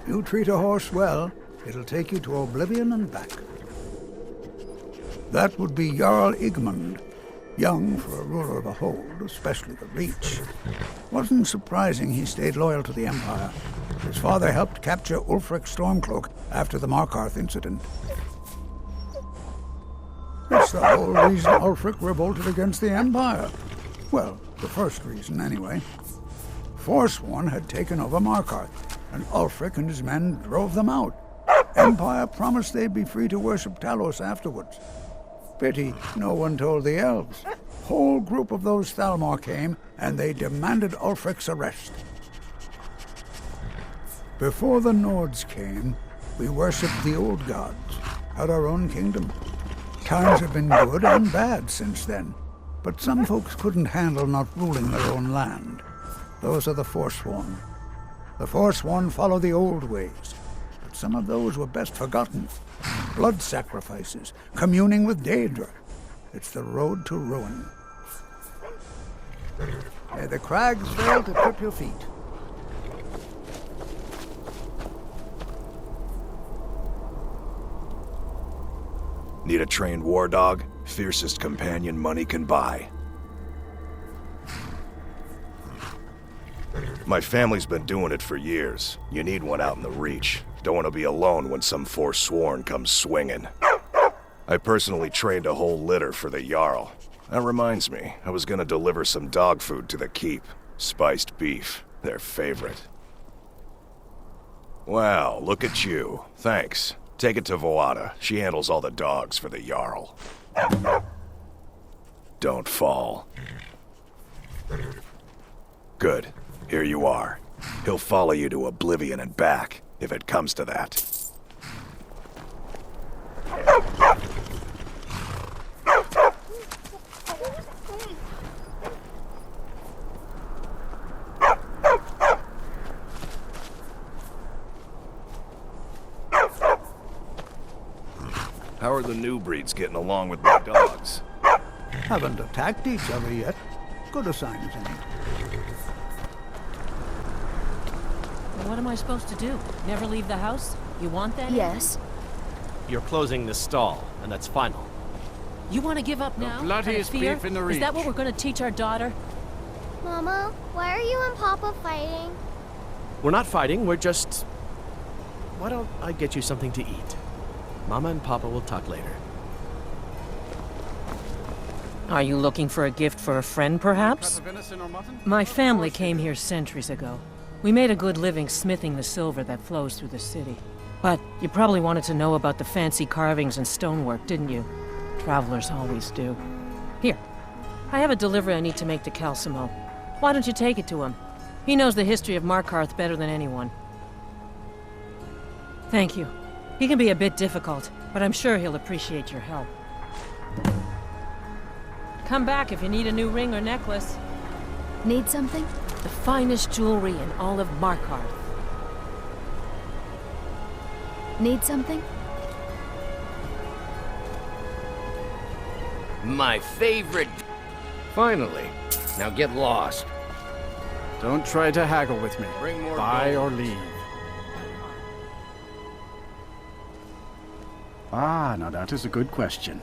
You treat a horse well, it'll take you to oblivion and back. That would be Jarl Igmund. Young for a ruler of a hold, especially the Reach. Wasn't surprising he stayed loyal to the Empire. His father helped capture Ulfric Stormcloak after the Markarth incident. It's the whole reason Ulfric revolted against the Empire. Well, the first reason, anyway. Forsworn had taken over Markarth, and Ulfric and his men drove them out. Empire promised they'd be free to worship Talos afterwards. Pity no one told the elves. Whole group of those Thalmor came, and they demanded Ulfric's arrest. Before the Nords came, we worshipped the old gods, had our own kingdom. Times have been good and bad since then, but some folks couldn't handle not ruling their own land. Those are the Forsworn. The Forsworn follow the old ways, but some of those were best forgotten. Blood sacrifices, communing with Daedra. It's the road to ruin. May the crags fail to trip your feet. Need a trained war dog? Fiercest companion money can buy. My family's been doing it for years. You need one out in the Reach. Don't want to be alone when some Forsworn comes swinging. I personally trained a whole litter for the Jarl. That reminds me, I was gonna deliver some dog food to the keep. Spiced beef, their favorite. Wow, look at you. Thanks. Take it to Voada. She handles all the dogs for the Jarl. Don't fall. Good. Here you are. He'll follow you to oblivion and back, if it comes to that. How are the new breeds getting along with my dogs? Haven't attacked each other yet. Good a sign as any. What am I supposed to do? Never leave the house? You want that? Yes. You're closing this stall, and that's final. You want to give up now? Bloodiest beef in the Reach. Is that what we're going to teach our daughter? Mama, why are you and Papa fighting? We're not fighting, we're just... Why don't I get you something to eat? Mama and Papa will talk later. Are you looking for a gift for a friend, perhaps? Cut of venison or mutton? My family came here centuries ago. We made a good living smithing the silver that flows through the city. But you probably wanted to know about the fancy carvings and stonework, didn't you? Travelers always do. Here, I have a delivery I need to make to Calcimo. Why don't you take it to him? He knows the history of Markarth better than anyone. Thank you. He can be a bit difficult, but I'm sure he'll appreciate your help. Come back if you need a new ring or necklace. Need something? The finest jewelry in all of Markarth. Need something? My favorite. Finally. Now get lost. Don't try to haggle with me. Bring more Buy gold. or leave. Ah, now that is a good question.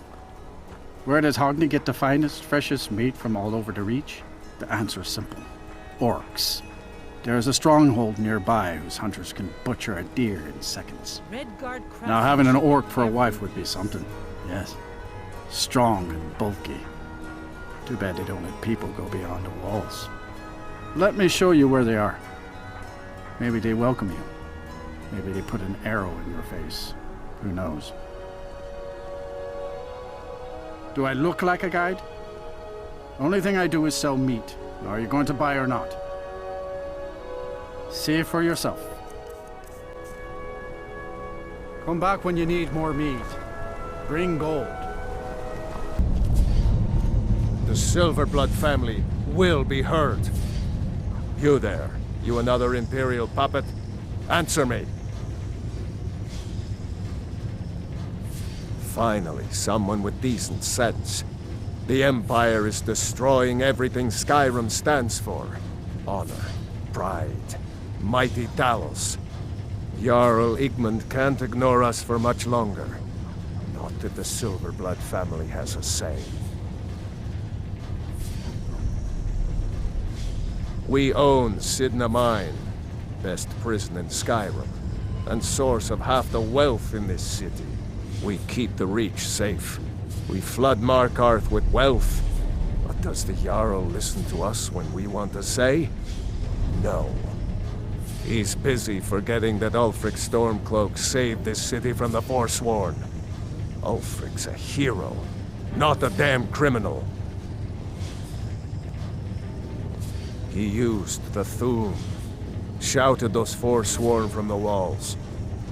Where does Hogni get the finest, freshest meat from all over the Reach? The answer is simple. Orcs. There is a stronghold nearby whose hunters can butcher a deer in seconds. Now having an orc for a wife would be something. Yes. Strong and bulky. Too bad they don't let people go beyond the walls. Let me show you where they are. Maybe they welcome you. Maybe they put an arrow in your face. Who knows? Do I look like a guide? Only thing I do is sell meat. Are you going to buy or not? See it for yourself. Come back when you need more meat. Bring gold. The Silverblood family will be heard. You there, you another Imperial puppet? Answer me. Finally, someone with decent sense. The Empire is destroying everything Skyrim stands for. Honor, pride, mighty Talos. Jarl Igmund can't ignore us for much longer. Not if the Silverblood family has a say. We own Sidna Mine, best prison in Skyrim, and source of half the wealth in this city. We keep the Reach safe. We flood Markarth with wealth. But does the Jarl listen to us when we want to say? No. He's busy forgetting that Ulfric Stormcloak saved this city from the Forsworn. Ulfric's a hero, not a damn criminal. He used the Thum, shouted those Forsworn from the walls.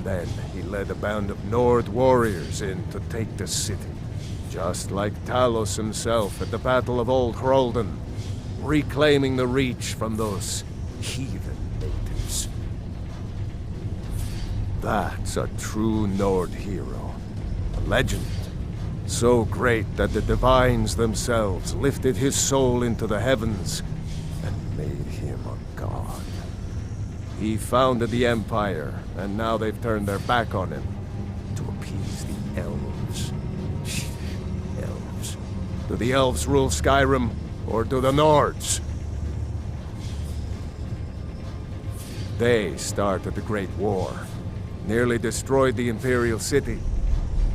Then he led a band of Nord warriors in to take the city. Just like Talos himself at the Battle of Old Hroldan, reclaiming the Reach from those heathen natives. That's a true Nord hero. A legend. So great that the Divines themselves lifted his soul into the heavens and made him a god. He founded the Empire, and now they've turned their back on him to appease the elves. Elves. Do the elves rule Skyrim, or do the Nords? They started the Great War, nearly destroyed the Imperial City.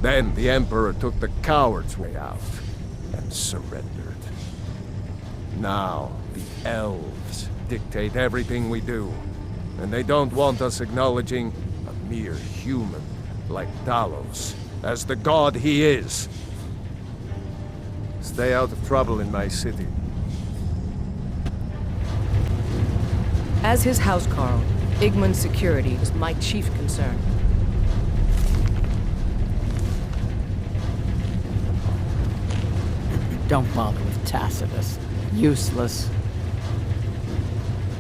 Then the Emperor took the coward's way out and surrendered. Now the elves dictate everything we do, and they don't want us acknowledging a mere human like Talos as the god he is. Stay out of trouble in my city. As his housecarl, Igmund's security is my chief concern. Don't bother with Tacitus. Useless.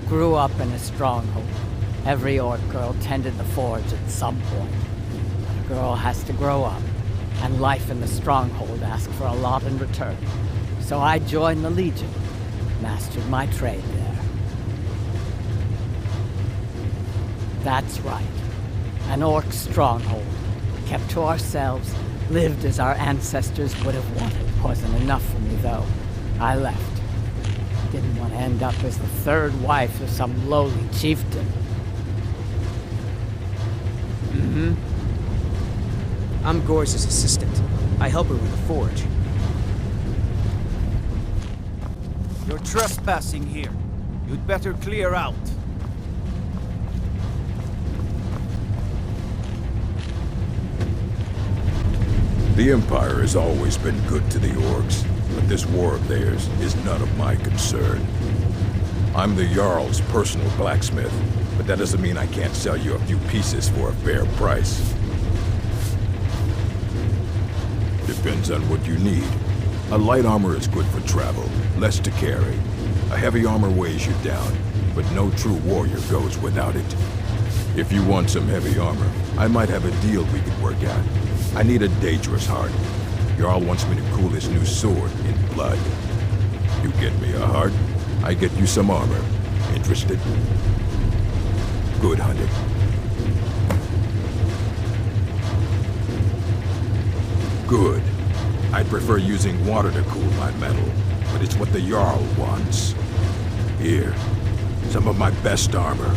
Grew up in a stronghold. Every orc girl tended the forge at some point. A girl has to grow up, and life in the stronghold asks for a lot in return. So I joined the Legion, mastered my trade there. That's right. An orc stronghold. Kept to ourselves, lived as our ancestors would have wanted. Wasn't enough for me, though. I left. Didn't want to end up as the third wife of some lowly chieftain. I'm Gorse's assistant. I help her with the forge. You're trespassing here. You'd better clear out. The Empire has always been good to the orcs, but this war of theirs is none of my concern. I'm the Jarl's personal blacksmith, but that doesn't mean I can't sell you a few pieces for a fair price. Depends on what you need. A light armor is good for travel, less to carry. A heavy armor weighs you down, but no true warrior goes without it. If you want some heavy armor, I might have a deal we could work out. I need a dangerous heart. Jarl wants me to cool his new sword in blood. You get me a heart, I get you some armor. Interested? Good hunting. Good. I'd prefer using water to cool my metal, but it's what the Jarl wants. Here, some of my best armor.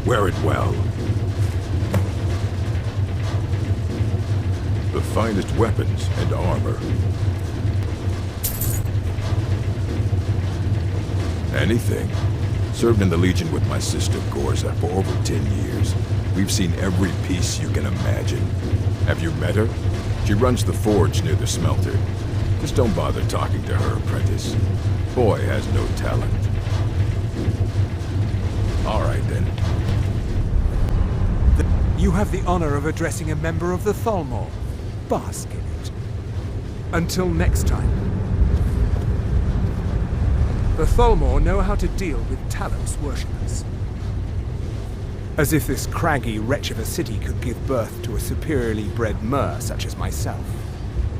Wear it well. The finest weapons and armor. Anything. Served in the Legion with my sister Gorza for over 10 years. We've seen every piece you can imagine. Have you met her? She runs the forge near the smelter. Just don't bother talking to her, apprentice. Boy has no talent. All right, then. You have the honor of addressing a member of the Thalmor. Bask in it. Until next time. The Thalmor know how to deal with Talos worshippers. As if this craggy wretch of a city could give birth to a superiorly bred mer such as myself.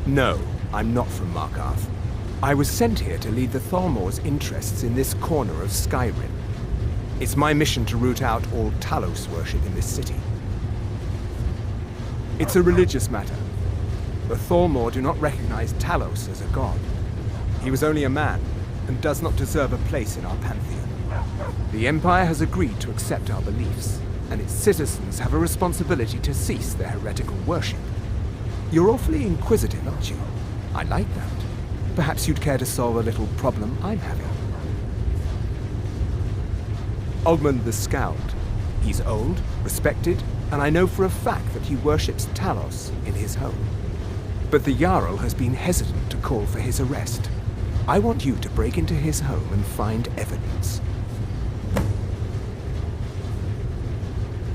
No, I'm not from Markarth. I was sent here to lead the Thalmor's interests in this corner of Skyrim. It's my mission to root out all Talos worship in this city. It's a religious matter. The Thalmor do not recognize Talos as a god. He was only a man, and does not deserve a place in our pantheon. The Empire has agreed to accept our beliefs, and its citizens have a responsibility to cease their heretical worship. You're awfully inquisitive, aren't you? I like that. Perhaps you'd care to solve a little problem I'm having. Ogmund the Scowled. He's old, respected, and I know for a fact that he worships Talos in his home. But the Jarl has been hesitant to call for his arrest. I want you to break into his home and find evidence.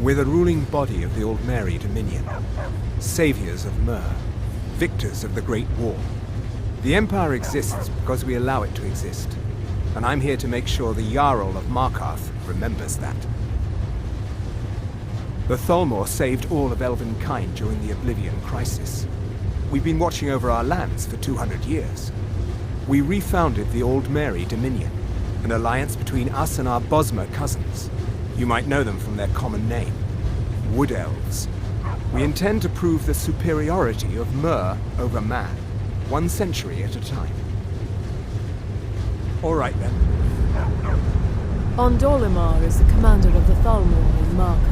We're the ruling body of the Old Mary Dominion, saviors of Myr, victors of the Great War. The Empire exists because we allow it to exist, and I'm here to make sure the Jarl of Markarth remembers that. The Thalmor saved all of Elvenkind during the Oblivion Crisis. We've been watching over our lands for 200 years. We refounded the Old Mary Dominion, an alliance between us and our Bosmer cousins. You might know them from their common name, Wood Elves. We intend to prove the superiority of Myr over man, 1 century at a time. All right then. Ondolimar is the commander of the Thalmor in Markarth.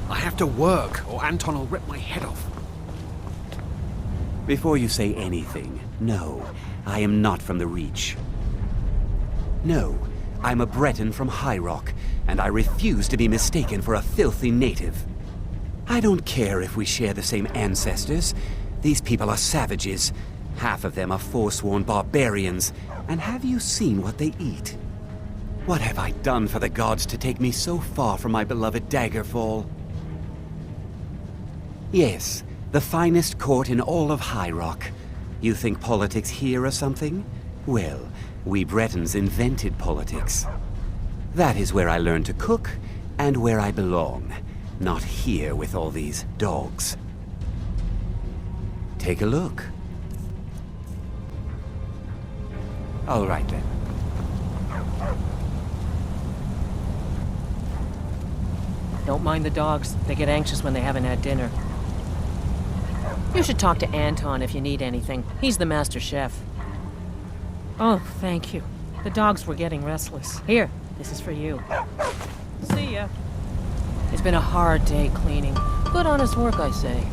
I have to work, or Anton will rip my head off. Before you say anything, no, I am not from the Reach. No, I'm a Breton from High Rock, and I refuse to be mistaken for a filthy native. I don't care if we share the same ancestors. These people are savages. Half of them are forsworn barbarians. And have you seen what they eat? What have I done for the gods to take me so far from my beloved Daggerfall? Yes, the finest court in all of High Rock. You think politics here or something? Well, we Bretons invented politics. That is where I learned to cook, and where I belong. Not here with all these dogs. Take a look. All right then. Don't mind the dogs. They get anxious when they haven't had dinner. You should talk to Anton if you need anything. He's the master chef. Oh, thank you. The dogs were getting restless. Here, this is for you. See ya. It's been a hard day cleaning. Good honest work, I say.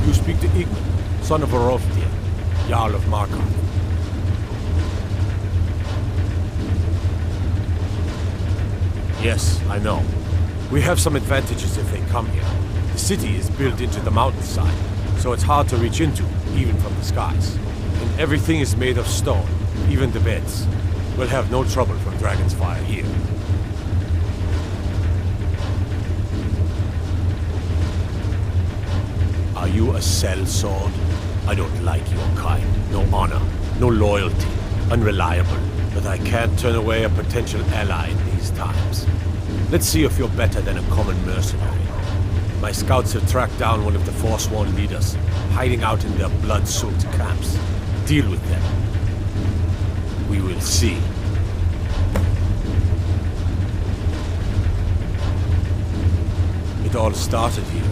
You speak to Igmund, son of Orofdir, Jarl of Markarth. Yes, I know. We have some advantages if they come here. The city is built into the mountainside, so it's hard to reach into, even from the skies. And everything is made of stone, even the beds. We'll have no trouble from Dragon's Fire here. Are you a sellsword? I don't like your kind. No honor, no loyalty, unreliable. But I can't turn away a potential ally in these times. Let's see if you're better than a common mercenary. My scouts have tracked down one of the forsworn leaders, hiding out in their blood-soaked camps. Deal with them. We will see. It all started here,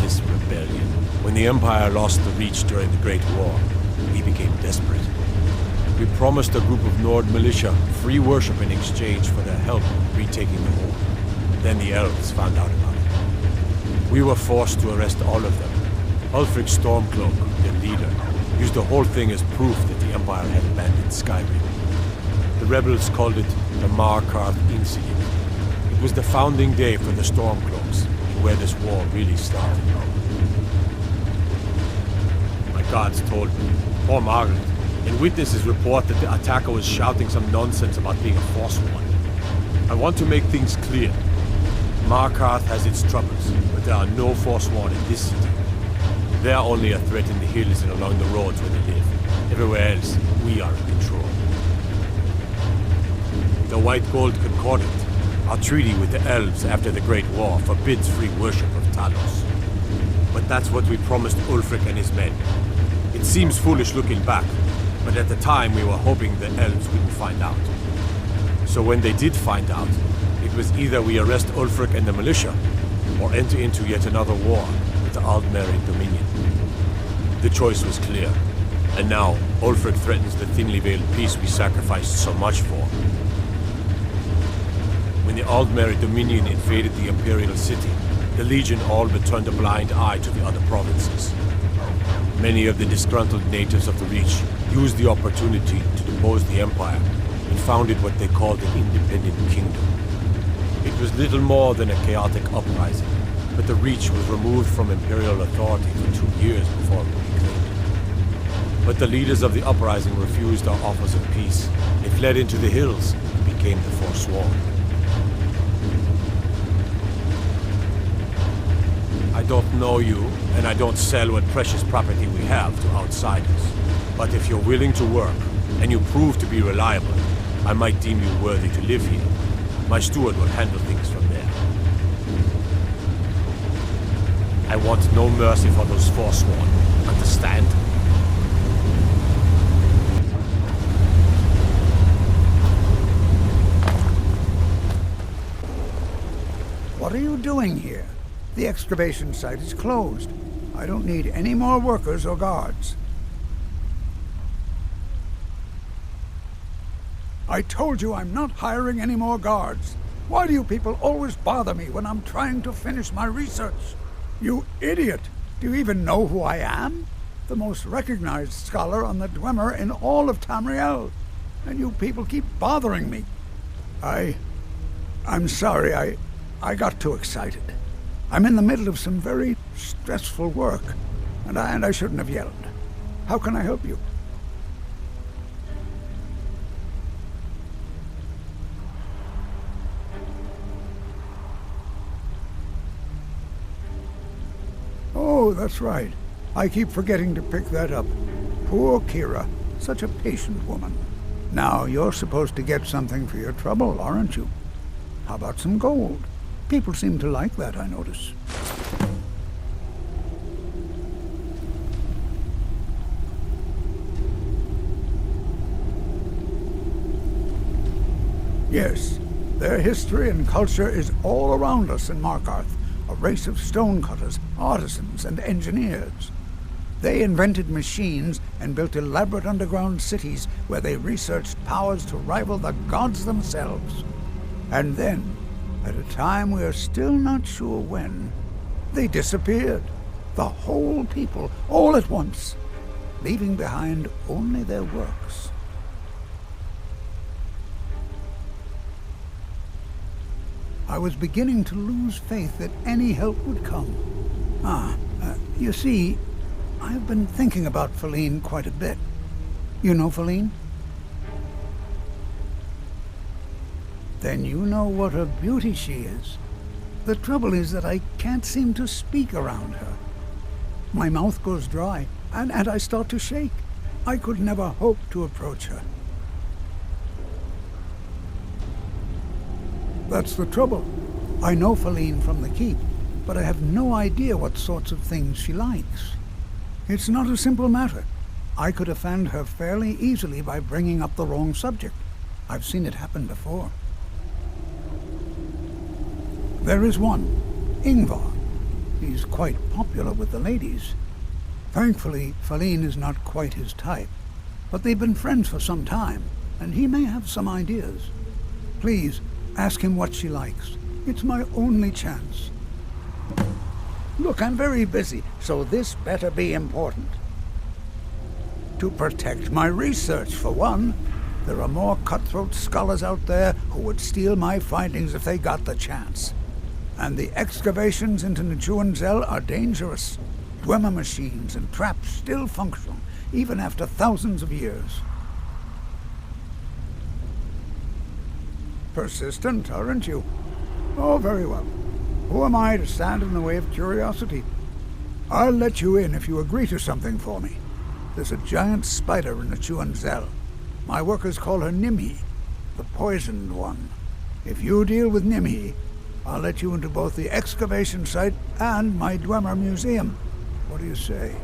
this rebellion. When the Empire lost the Reach during the Great War, we became desperate. We promised a group of Nord militia free worship in exchange for their help retaking the war. Then the elves found out about it. We were forced to arrest all of them. Ulfric Stormcloak, their leader, used the whole thing as proof that the Empire had abandoned Skyrim. The rebels called it the Markarth Incident. It was the founding day for the Stormcloaks, where this war really started. My guards told me, poor Margaret, and witnesses report that the attacker was shouting some nonsense about being a Forsworn. I want to make things clear. Markarth has its troubles, but there are no Forsworn in this city. They are only a threat in the hills and along the roads where they live. Everywhere else, we are in control. The White Gold Concordant, our treaty with the elves after the Great War, forbids free worship of Talos. But that's what we promised Ulfric and his men. It seems foolish looking back, But at the time, we were hoping the elves wouldn't find out. So when they did find out, it was either we arrest Ulfric and the militia, or enter into yet another war with the Aldmeri Dominion. The choice was clear, and now Ulfric threatens the thinly veiled peace we sacrificed so much for. When the Aldmeri Dominion invaded the Imperial City, the Legion all but turned a blind eye to the other provinces. Many of the disgruntled natives of the Reach used the opportunity to depose the Empire and founded what they called an independent kingdom. It was little more than a chaotic uprising, but the Reach was removed from Imperial authority for 2 years before it was reclaimed. But the leaders of the uprising refused our offers of peace. They fled into the hills and became the Forsworn. I don't know you, and I don't sell what precious property we have to outsiders. But if you're willing to work, and you prove to be reliable, I might deem you worthy to live here. My steward will handle things from there. I want no mercy for those Forsworn. Understand? What are you doing here? The excavation site is closed. I don't need any more workers or guards. I told you I'm not hiring any more guards. Why do you people always bother me when I'm trying to finish my research? You idiot! Do you even know who I am? The most recognized scholar on the Dwemer in all of Tamriel. And you people keep bothering me. I'm sorry, I got too excited. I'm in the middle of some very stressful work, and I shouldn't have yelled. How can I help you? Oh, that's right. I keep forgetting to pick that up. Poor Kira, such a patient woman. Now, you're supposed to get something for your trouble, aren't you? How about some gold? People seem to like that, I notice. Yes, their history and culture is all around us in Markarth, a race of stonecutters, artisans, and engineers. They invented machines and built elaborate underground cities where they researched powers to rival the gods themselves. And then, at a time we are still not sure when, they disappeared. The whole people, all at once, leaving behind only their works. I was beginning to lose faith that any help would come. You see, I've been thinking about Feline quite a bit. You know Feline? Then you know what a beauty she is. The trouble is that I can't seem to speak around her. My mouth goes dry, and I start to shake. I could never hope to approach her. That's the trouble. I know Feline from the keep, but I have no idea what sorts of things she likes. It's not a simple matter. I could offend her fairly easily by bringing up the wrong subject. I've seen it happen before. There is one, Ingvar. He's quite popular with the ladies. Thankfully, Feline is not quite his type, but they've been friends for some time, and he may have some ideas. Please, ask him what she likes. It's my only chance. Look, I'm very busy, so this better be important. To protect my research, for one. There are more cutthroat scholars out there who would steal my findings if they got the chance. And the excavations into Nechuanzel are dangerous. Dwemer machines and traps still function, even after thousands of years. Persistent, aren't you? Oh, very well. Who am I to stand in the way of curiosity? I'll let you in if you agree to something for me. There's a giant spider in Nechuanzel. My workers call her Nimhi, the poisoned one. If you deal with Nimhi, I'll let you into both the excavation site and my Dwemer museum. What do you say?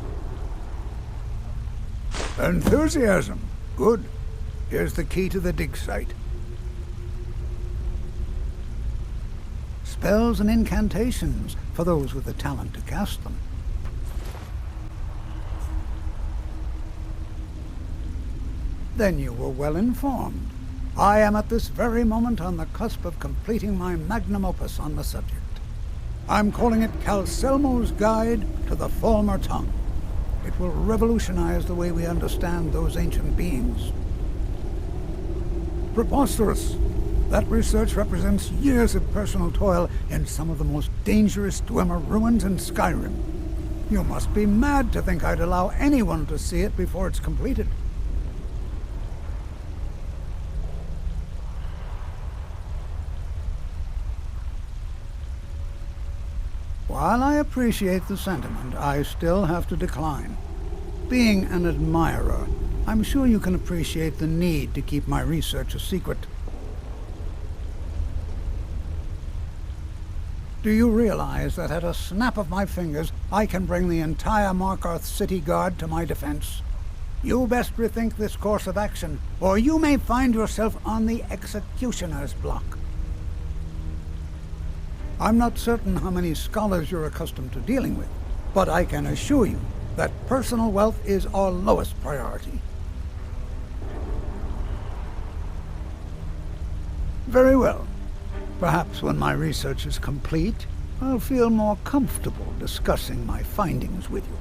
Enthusiasm. Good. Here's the key to the dig site. Spells and incantations for those with the talent to cast them. Then you were well informed. I am at this very moment on the cusp of completing my magnum opus on the subject. I'm calling it Calcelmo's Guide to the Falmer Tongue. It will revolutionize the way we understand those ancient beings. Preposterous! That research represents years of personal toil in some of the most dangerous Dwemer ruins in Skyrim. You must be mad to think I'd allow anyone to see it before it's completed. While I appreciate the sentiment, I still have to decline. Being an admirer, I'm sure you can appreciate the need to keep my research a secret. Do you realize that at a snap of my fingers, I can bring the entire Markarth City Guard to my defense? You best rethink this course of action, or you may find yourself on the executioner's block. I'm not certain how many scholars you're accustomed to dealing with, but I can assure you that personal wealth is our lowest priority. Very well. Perhaps when my research is complete, I'll feel more comfortable discussing my findings with you.